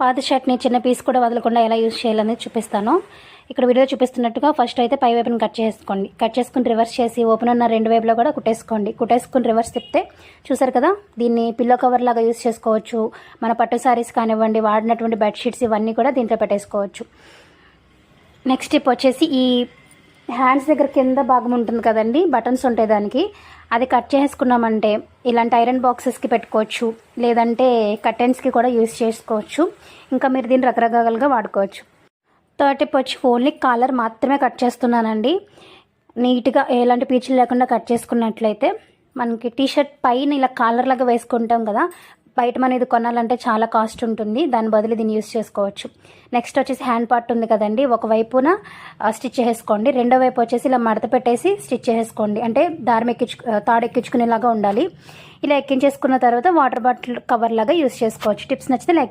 పాత షర్ట్ని చిన్న పీస్ కూడా వదలకుండా ఎలా యూజ్ చేయాలనేది చూపిస్తాను. ఇక్కడ వీడియో చూపిస్తున్నట్టుగా ఫస్ట్ అయితే పై వైపుని కట్ చేసుకోండి. కట్ చేసుకుని రివర్స్ చేసి ఓపెన్ ఉన్న రెండు వైపులో కూడా కుట్టేసుకోండి. కుట్టేసుకుని రివర్స్ తిప్పితే చూసారు కదా, దీన్ని పిల్లో కవర్ లాగా యూజ్ చేసుకోవచ్చు. మన పట్టు శారీస్ కానివ్వండి, వాడినటువంటి బెడ్షీట్స్ ఇవన్నీ కూడా దీంట్లో పెట్టేసుకోవచ్చు. నెక్స్ట్ స్టెప్ వచ్చేసి ఈ హ్యాండ్స్ దగ్గర కింద భాగం ఉంటుంది కదండి, బటన్స్ ఉంటాయి దానికి, అది కట్ చేసుకున్నామంటే ఇలాంటి ఐరన్ బాక్సెస్కి పెట్టుకోవచ్చు, లేదంటే కర్టెన్స్కి కూడా యూజ్ చేసుకోవచ్చు. ఇంకా మీరు దీన్ని రకరకాలుగా వాడుకోవచ్చు. థర్డ్ టిప్ వచ్చి ఓన్లీ కాలర్ మాత్రమే కట్ చేస్తున్నానండి. నీట్గా ఎలాంటి పీచులు లేకుండా కట్ చేసుకున్నట్లయితే మనకి టీషర్ట్ పైన ఇలా కాలర్ లాగా వేసుకుంటాం కదా, బయట మనం ఇది కొనాలంటే చాలా కాస్ట్ ఉంటుంది, దాని బదులు దీన్ని యూజ్ చేసుకోవచ్చు. నెక్స్ట్ వచ్చేసి హ్యాండ్ పార్ట్ ఉంది కదండి, ఒకవైపున స్టిచ్ చేసుకోండి, రెండో వైపు వచ్చేసి ఇలా మడత పెట్టేసి స్టిచ్ చేసుకోండి. అంటే దారం తాడు ఎక్కించుకునేలాగా ఉండాలి. ఇలా ఎక్కించేసుకున్న తర్వాత వాటర్ బాటిల్ కవర్ లాగా యూజ్ చేసుకోవచ్చు. టిప్స్ నచ్చితే లైక్